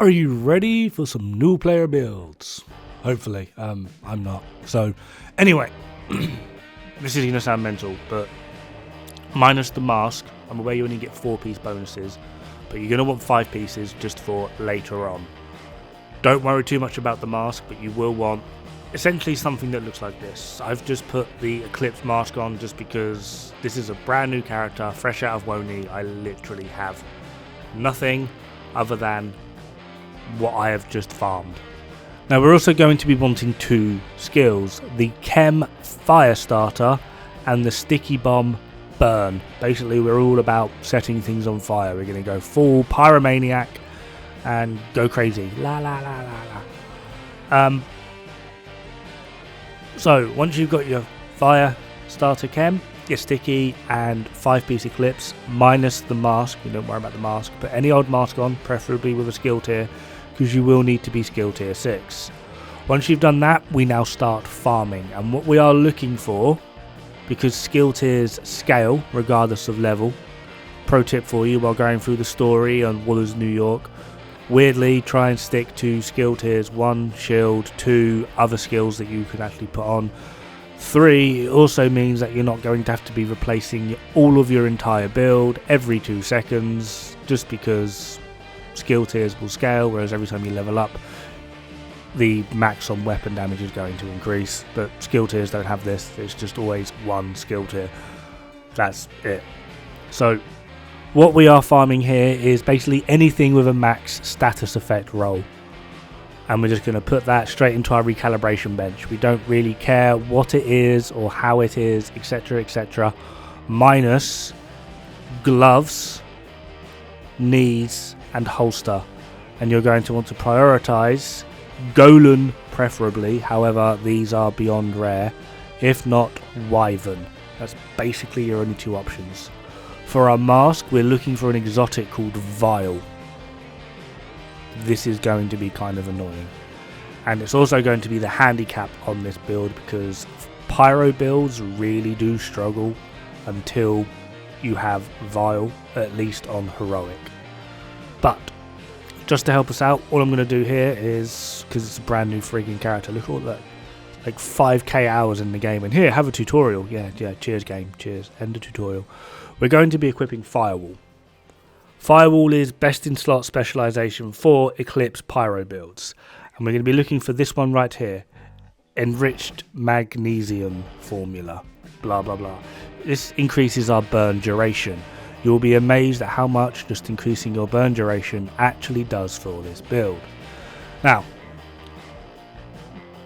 Are you ready for some new player builds? Hopefully. I'm not. So, anyway, this is going to sound mental, but minus the mask, I'm aware you only get 4-piece bonuses, but you're going to want 5 pieces just for later on. Don't worry too much about the mask, but you will want essentially something that looks like this. I've just put the Eclipse mask on just because this is a brand new character, fresh out of Woni. I literally have nothing other than what I have just farmed. Now we're also going to be wanting 2 skills, the Chem Fire Starter and the Sticky Bomb Burn. Basically we're all about setting things on fire. We're going to go full Pyromaniac and go crazy. La la la la la. So once you've got your Fire Starter Chem, your Sticky and 5-piece Eclipse minus the mask, you don't worry about the mask, put any old mask on, preferably with a skill tier, because you will need to be skill tier 6. Once you've done that, we now start farming, and what we are looking for, because skill tiers scale regardless of level, pro tip for you while going through the story on Waller's New York, weirdly try and stick to skill tiers 1 shield, 2 other skills that you can actually put on, 3 it also means that you're not going to have to be replacing all of your entire build every 2 seconds, just because skill tiers will scale, whereas every time you level up the max on weapon damage is going to increase, but skill tiers don't have this. It's just always 1 skill tier. That's it. So what we are farming here is basically anything with a max status effect roll, and we're just going to put that straight into our recalibration bench. We don't really care what it is or how it is, etc, etc, minus gloves, knees and holster, and you're going to want to prioritize Golan preferably, however these are beyond rare, if not Wyvern. That's basically your only 2 options. For our mask we're looking for an exotic called Vile. This is going to be kind of annoying, and it's also going to be the handicap on this build because pyro builds really do struggle until you have Vile, at least on heroic. But just to help us out, all I'm going to do here is, because it's a brand new freaking character, look at all that, like 5k hours in the game, and here, have a tutorial. Yeah, cheers game, cheers, end the tutorial. We're going to be equipping Firewall. Firewall is best in slot specialization for Eclipse pyro builds, and we're going to be looking for this one right here, enriched magnesium formula, blah blah blah. This increases our burn duration. You'll be amazed at how much just increasing your burn duration actually does for this build. Now,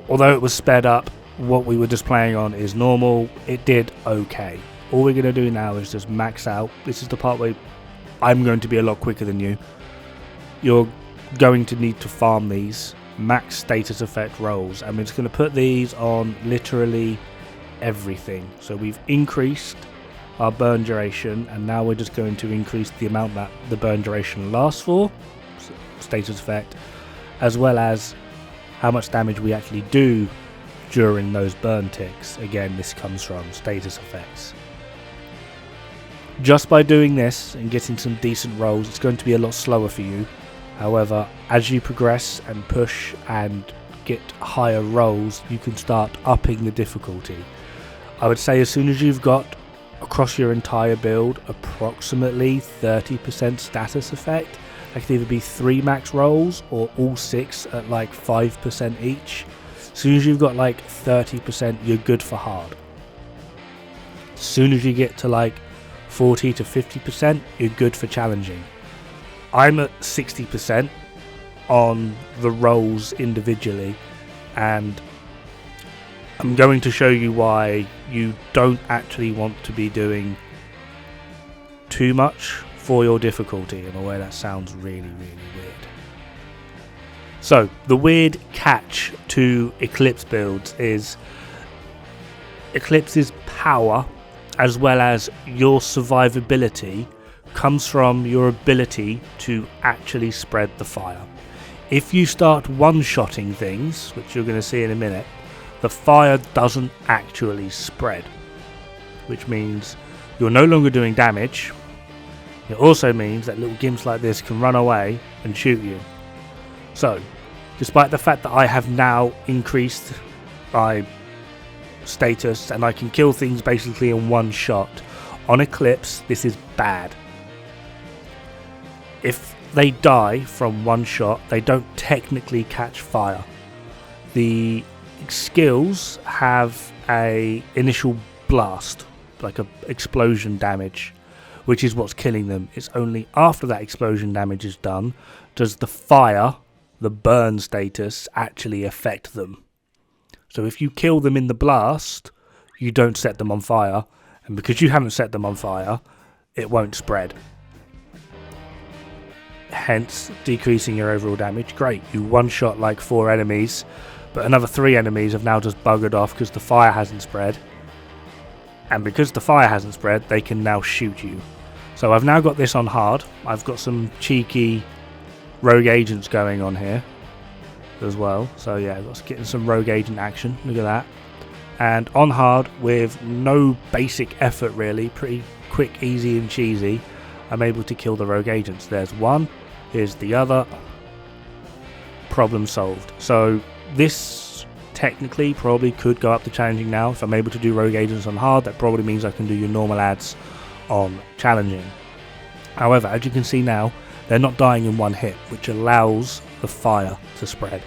although it was sped up, what we were just playing on is normal. It did okay. All we're going to do now is just max out. This is the part where I'm going to be a lot quicker than you. You're going to need to farm these max status effect rolls, and we're just going to put these on literally everything. So we've increased our burn duration, and now we're just going to increase the amount that the burn duration lasts for, status effect, as well as how much damage we actually do during those burn ticks. Again, this comes from status effects. Just by doing this and getting some decent rolls, it's going to be a lot slower for you. However, as you progress and push and get higher rolls, you can start upping the difficulty. I would say as soon as you've got across your entire build approximately 30% status effect, that could either be 3 max rolls or all 6 at like 5% each. As soon as you've got like 30%, you're good for hard. As soon as you get to like 40 to 50%, you're good for challenging. I'm at 60% on the rolls individually, and I'm going to show you why you don't actually want to be doing too much for your difficulty. In a way that sounds really, really weird. So the weird catch to Eclipse builds is Eclipse's power, as well as your survivability, comes from your ability to actually spread the fire. If you start one-shotting things, which you're going to see in a minute, the fire doesn't actually spread, which means you're no longer doing damage. It also means that little gimps like this can run away and shoot you. So, despite the fact that I have now increased my status and I can kill things basically in one shot, on Eclipse this is bad. If they die from one shot, they don't technically catch fire. The skills have a initial blast, like a explosion damage, which is what's killing them. It's only after that explosion damage is done does the fire, the burn status, actually affect them. So if you kill them in the blast, you don't set them on fire, and because you haven't set them on fire, it won't spread. Hence decreasing your overall damage. Great, you one-shot like 4 enemies, but another 3 enemies have now just buggered off because the fire hasn't spread. And because the fire hasn't spread, they can now shoot you. So I've now got this on hard. I've got some cheeky rogue agents going on here as well. So yeah, let's get some rogue agent action. Look at that. And on hard, with no basic effort really, pretty quick, easy and cheesy, I'm able to kill the rogue agents. There's one, here's the other. Problem solved. So this technically probably could go up to challenging now. If I'm able to do rogue agents on hard, that probably means I can do your normal ads on challenging. However, as you can see now, they're not dying in one hit, which allows the fire to spread,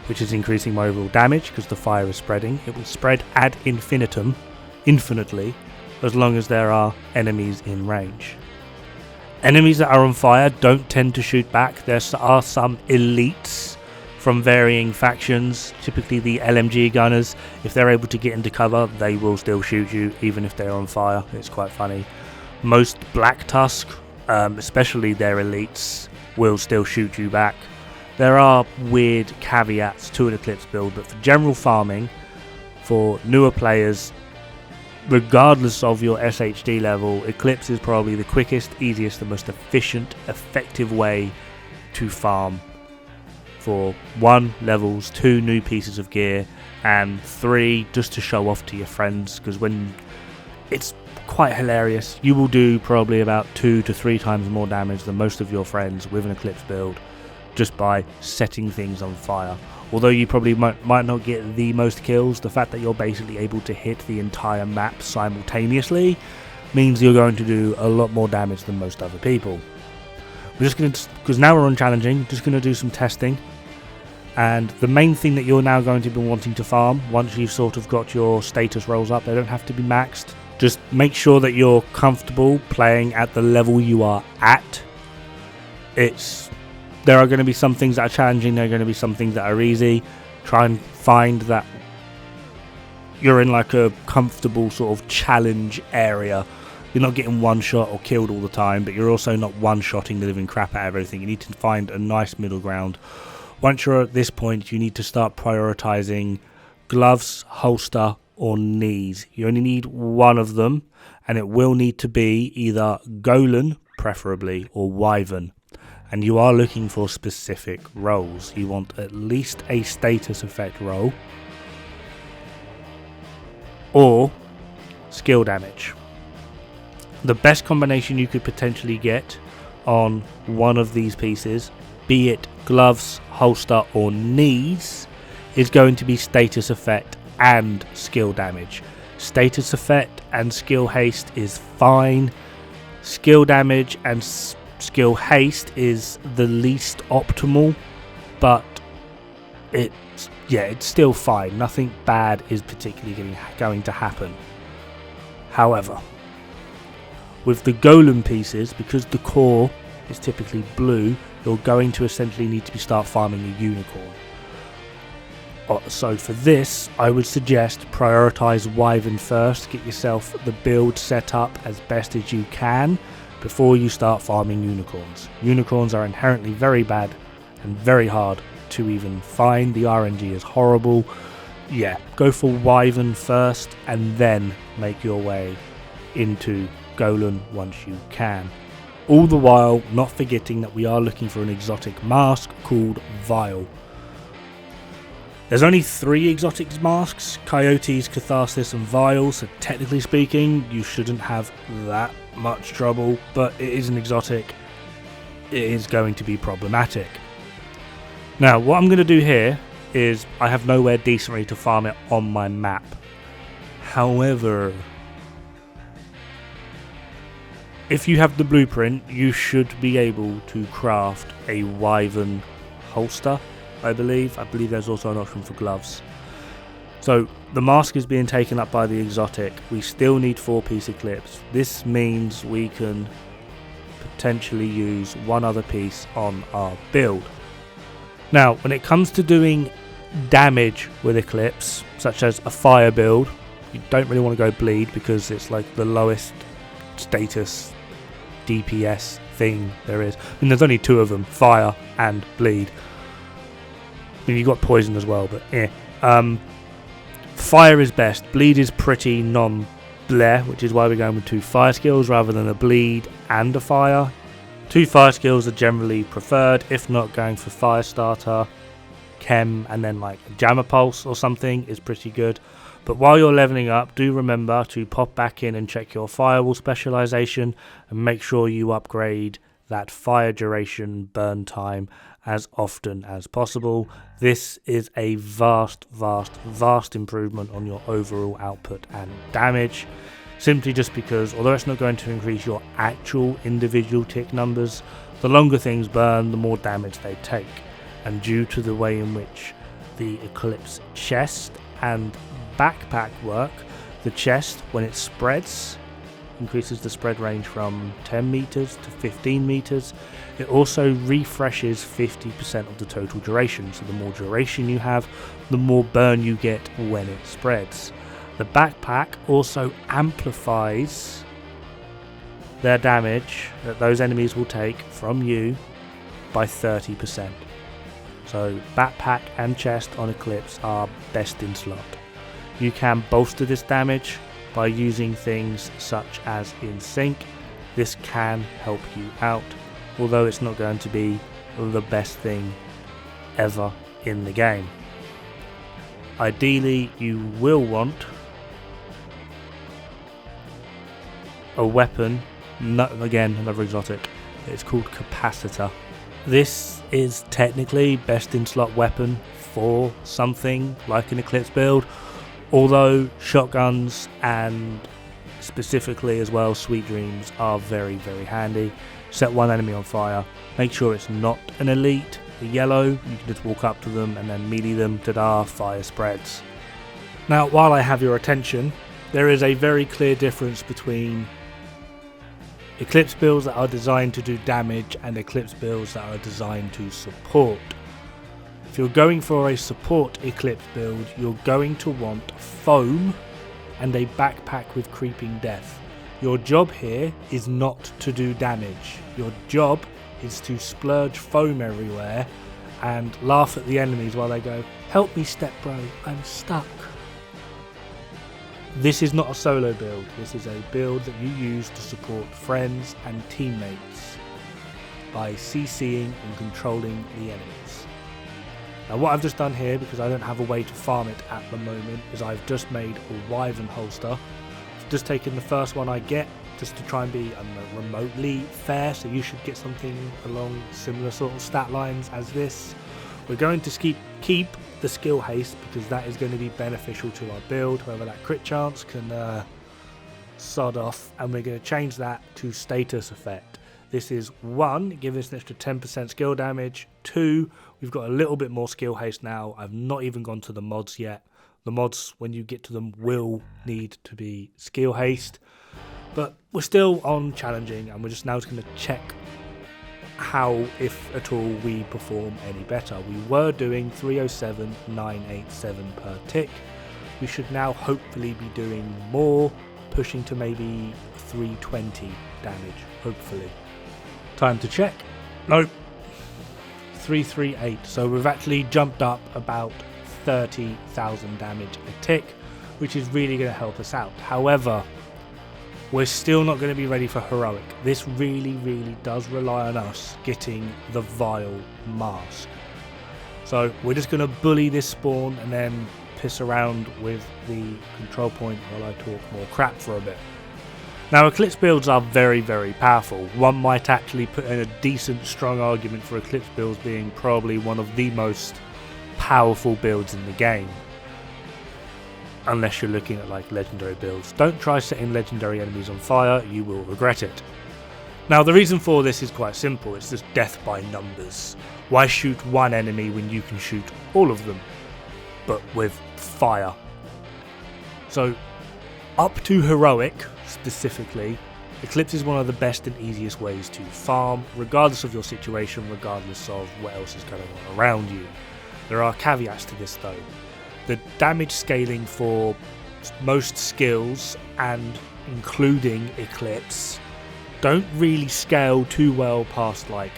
which is increasing my overall damage because the fire is spreading. It will spread ad infinitum, infinitely, as long as there are enemies in range. Enemies that are on fire don't tend to shoot back. There are some elites from varying factions, typically the LMG gunners. If they're able to get into cover, they will still shoot you, even if they're on fire. It's quite funny. Most Black Tusk, especially their elites, will still shoot you back. There are weird caveats to an Eclipse build, but for general farming, for newer players, regardless of your SHD level, Eclipse is probably the quickest, easiest, the most efficient, effective way to farm for 1, levels, 2, new pieces of gear, and 3, just to show off to your friends, because when it's quite hilarious, you will do probably about 2 to 3 times more damage than most of your friends with an Eclipse build just by setting things on fire. Although you probably might not get the most kills, the fact that you're basically able to hit the entire map simultaneously means you're going to do a lot more damage than most other people. We're just going to, because now we're on challenging, just going to do some testing. And the main thing that you're now going to be wanting to farm, once you've sort of got your status rolls up, they don't have to be maxed. Just make sure that you're comfortable playing at the level you are at. There are going to be some things that are challenging, there are going to be some things that are easy. Try and find that you're in like a comfortable sort of challenge area. You're not getting one shot or killed all the time, but you're also not one-shotting the living crap out of everything. You need to find a nice middle ground. Once you're at this point, you need to start prioritizing gloves, holster, or knees. You only need one of them, and it will need to be either Golan, preferably, or Wyvern. And you are looking for specific roles. You want at least a status effect role, or skill damage. The best combination you could potentially get on one of these pieces, be it gloves, holster, or knees, is going to be status effect and skill damage. Status effect and skill haste is fine. Skill damage and skill haste is the least optimal, but it's still fine. Nothing bad is particularly going to happen. However, with the golem pieces, because the core is typically blue, you're going to essentially need to start farming a unicorn. So for this, I would suggest prioritize Wyvern first. Get yourself the build set up as best as you can before you start farming unicorns. Unicorns are inherently very bad and very hard to even find. The RNG is horrible. Yeah, go for Wyvern first and then make your way into Golan once you can. All the while not forgetting that we are looking for an exotic mask called Vile. There's only 3 exotic masks, Coyotes, Catharsis and Vile, so technically speaking you shouldn't have that much trouble, but it is an exotic. It is going to be problematic. Now, what I'm going to do here is I have nowhere decently to farm it on my map. However, if you have the blueprint, you should be able to craft a Wyvern holster, I believe. I believe there's also an option for gloves. So the mask is being taken up by the exotic. We still need 4-piece Eclipse. This means we can potentially use one other piece on our build. Now, when it comes to doing damage with Eclipse, such as a fire build, you don't really want to go bleed because it's like the lowest status DPS thing there is. I mean, there's only 2 of them, fire and bleed. I mean, you've got poison as well, but fire is best. Bleed is pretty non-bleh, which is why we're going with 2 fire skills rather than a bleed and a fire. 2 fire skills are generally preferred, if not going for fire starter, chem, and then like a jammer pulse or something is pretty good. But while you're leveling up, do remember to pop back in and check your firewall specialization and make sure you upgrade that fire duration burn time as often as possible. This is a vast improvement on your overall output and damage, simply just because although it's not going to increase your actual individual tick numbers, the longer things burn, the more damage they take. And due to the way in which the Eclipse chest and backpack work, the chest, when it spreads, increases the spread range from 10 meters to 15 meters. It also refreshes 50% of the total duration. So the more duration you have, the more burn you get when it spreads. The backpack also amplifies their damage that those enemies will take from you by 30%. So backpack and chest on Eclipse are best in slot. You can bolster this damage by using things such as in sync. This can help you out, although it's not going to be the best thing ever in the game. Ideally, you will want a weapon, again another exotic, it's called Capacitor. This is technically best in slot weapon for something like an Eclipse build, although shotguns and specifically as well Sweet Dreams are very handy. Set one enemy on fire, make sure it's not an elite, a yellow, you can just walk up to them and then melee them, ta-da, fire spreads. Now while I have your attention, there is a very clear difference between Eclipse builds that are designed to do damage and Eclipse builds that are designed to support. If you're going for a support Eclipse build, you're going to want foam and a backpack with creeping death. Your job here is not to do damage. Your job is to splurge foam everywhere and laugh at the enemies while they go, "Help me, step bro, I'm stuck." This is not a solo build. This is a build that you use to support friends and teammates by CCing and controlling the enemies. Now what I've just done here, because I don't have a way to farm it at the moment, is I've just made a Wyvern holster. I've just taken the first one I get, just to try and be remotely fair, so you should get something along similar sort of stat lines as this. We're going to keep the skill haste because that is going to be beneficial to our build, however that crit chance can sod off, and we're going to change that to status effect. This is 1, give us an extra 10% skill damage. 2, we've got a little bit more skill haste now. I've not even gone to the mods yet. The mods, when you get to them, will need to be skill haste. But we're still on challenging, and we're just now going to check how, if at all, we perform any better. We were doing 307, 987 per tick. We should now hopefully be doing more, pushing to maybe 320 damage, hopefully. Time to check. Nope. 338. So we've actually jumped up about 30,000 damage a tick, which is really going to help us out. However, we're still not going to be ready for heroic. This really does rely on us getting the vile mask. So we're just going to bully this spawn and then piss around with the control point while I talk more crap for a bit. Now, Eclipse builds are very, very powerful. One might actually put in a decent, strong argument for Eclipse builds being probably one of the most powerful builds in the game. Unless you're looking at like legendary builds. Don't try setting legendary enemies on fire, you will regret it. Now, the reason for this is quite simple. It's just death by numbers. Why shoot one enemy when you can shoot all of them, but with fire? So, up to heroic, specifically, Eclipse is one of the best and easiest ways to farm, regardless of your situation, regardless of what else is going on around you. There are caveats to this though. The damage scaling for most skills, and including Eclipse, don't really scale too well past like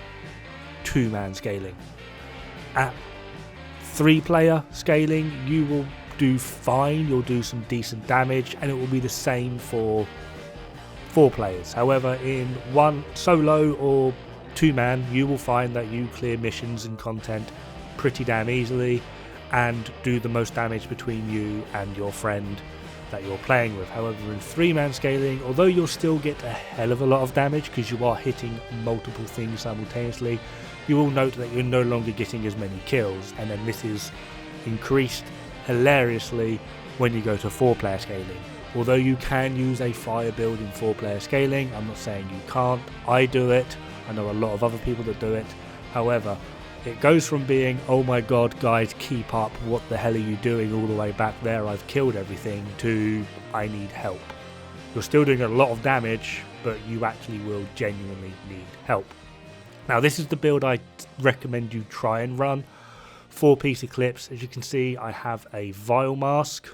2-man scaling. At 3-player scaling, you will do fine, you'll do some decent damage, and it will be the same for 4 players. However, in 1 solo or 2-man, you will find that you clear missions and content pretty damn easily and do the most damage between you and your friend that you're playing with. However, in 3-man scaling, although you'll still get a hell of a lot of damage because you are hitting multiple things simultaneously, you will note that you're no longer getting as many kills, and then this is increased hilariously when you go to 4-player scaling. Although you can use a fire build in 4-player scaling, I'm not saying you can't. I do it, I know a lot of other people that do it. However, it goes from being, oh my god guys, keep up, what the hell are you doing all the way back there, I've killed everything, to I need help. You're still doing a lot of damage, but you actually will genuinely need help. Now, this is the build I recommend you try and run. 4-piece Eclipse. As you can see, I have a Vial Mask,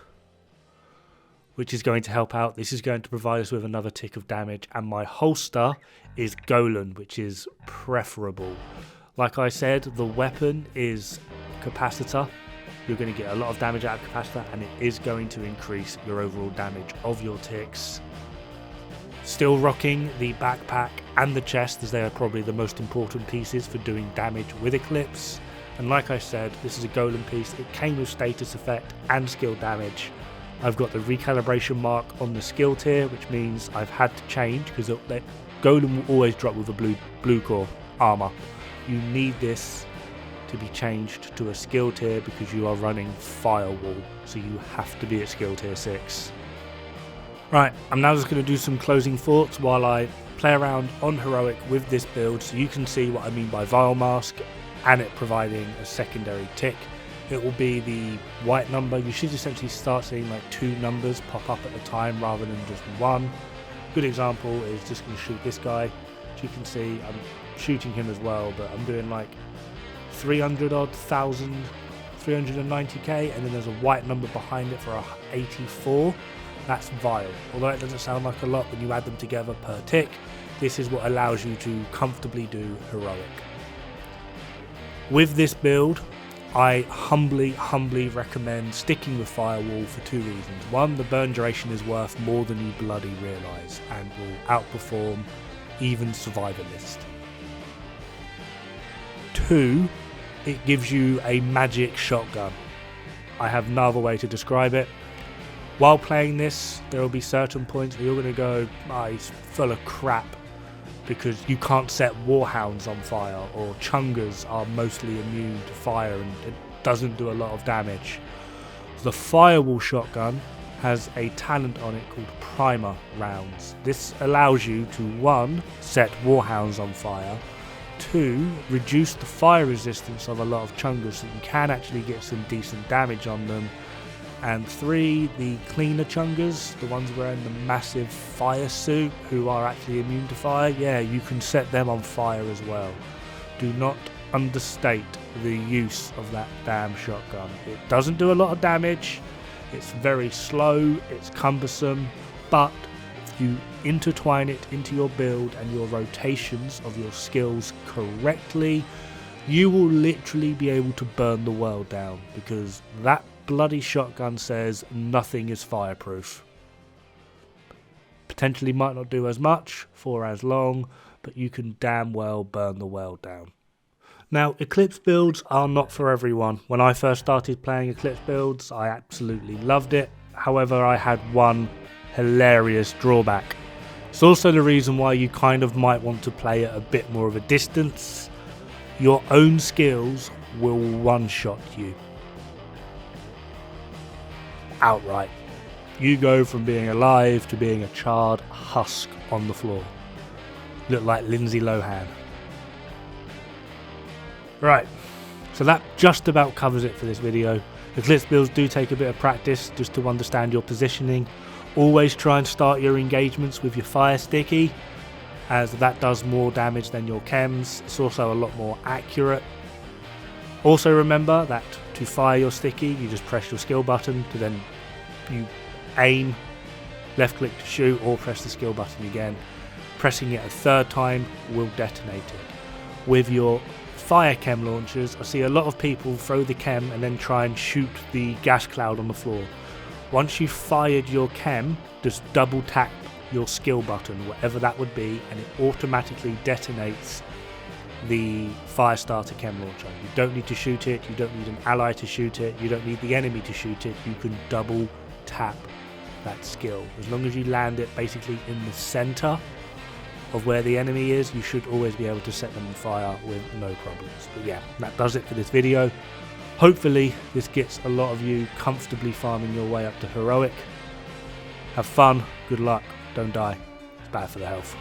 which is going to help out. This is going to provide us with another tick of damage, and my holster is Golem, which is preferable. Like I said, the weapon is Capacitor. You're going to get a lot of damage out of Capacitor, and it is going to increase your overall damage of your ticks. Still rocking the backpack and the chest, as they are probably the most important pieces for doing damage with Eclipse. And like I said, this is a Golem piece. It came with status effect and skill damage. I've got the recalibration mark on the skill tier, which means I've had to change because Golem will always drop with a blue core armor. You need this to be changed to a skill tier because you are running Firewall, so you have to be at skill tier 6. Right, I'm now just going to do some closing thoughts while I play around on heroic with this build, so you can see what I mean by Vial Mask and it providing a secondary tick. It will be the white number. You should essentially start seeing like 2 numbers pop up at a time rather than just 1. Good example is just going to shoot this guy. As you can see, I'm shooting him as well, but I'm doing like 300 odd thousand, 390k, and then there's a white number behind it for a 84. That's Vial. Although it doesn't sound like a lot when you add them together per tick, this is what allows you to comfortably do heroic. With this build, I humbly recommend sticking with Firewall for 2 reasons. 1, the burn duration is worth more than you bloody realise and will outperform even Survivalist. 2, it gives you a magic shotgun. I have no other way to describe it. While playing this, there will be certain points where you're going to go, he's full of crap, because you can't set Warhounds on fire, or Chungas are mostly immune to fire and it doesn't do a lot of damage. The Firewall shotgun has a talent on it called Primer Rounds. This allows you to 1, set Warhounds on fire, 2, reduce the fire resistance of a lot of Chungas so you can actually get some decent damage on them, and 3, the cleaner Chungas, the ones wearing the massive fire suit who are actually immune to fire, yeah, you can set them on fire as well. Do not understate the use of that damn shotgun. It doesn't do a lot of damage, it's very slow, it's cumbersome, but if you intertwine it into your build and your rotations of your skills correctly, you will literally be able to burn the world down, because that bloody shotgun says nothing is fireproof. Potentially might not do as much for as long, but you can damn well burn the world down. Now, Eclipse builds are not for everyone. When I first started playing Eclipse builds, I absolutely loved it. However, I had one hilarious drawback, It's also the reason why you kind of might want to play at a bit more of a distance. Your own skills will one-shot you outright. You go from being alive to being a charred husk on the floor. Look like Lindsay Lohan. Right, so that just about covers it for this video. Eclipse builds do take a bit of practice just to understand your positioning. Always try and start your engagements with your fire sticky, as that does more damage than your chems. It's also a lot more accurate. Also remember that to fire your sticky, you just press your skill button to then you aim, left click to shoot, or press the skill button again. Pressing it a third time will detonate it. With your fire chem launchers, I see a lot of people throw the chem and then try and shoot the gas cloud on the floor. Once you've fired your chem, just double tap your skill button, whatever that would be, and it automatically detonates the fire starter chem launcher. You don't need to shoot it, you don't need an ally to shoot it, you don't need the enemy to shoot it. You can double tap that skill. As long as you land it basically in the center of where the enemy is, you should always be able to set them on fire with no problems. But yeah, that does it for this video. Hopefully this gets a lot of you comfortably farming your way up to heroic. Have fun, good luck, don't die. It's bad for the health.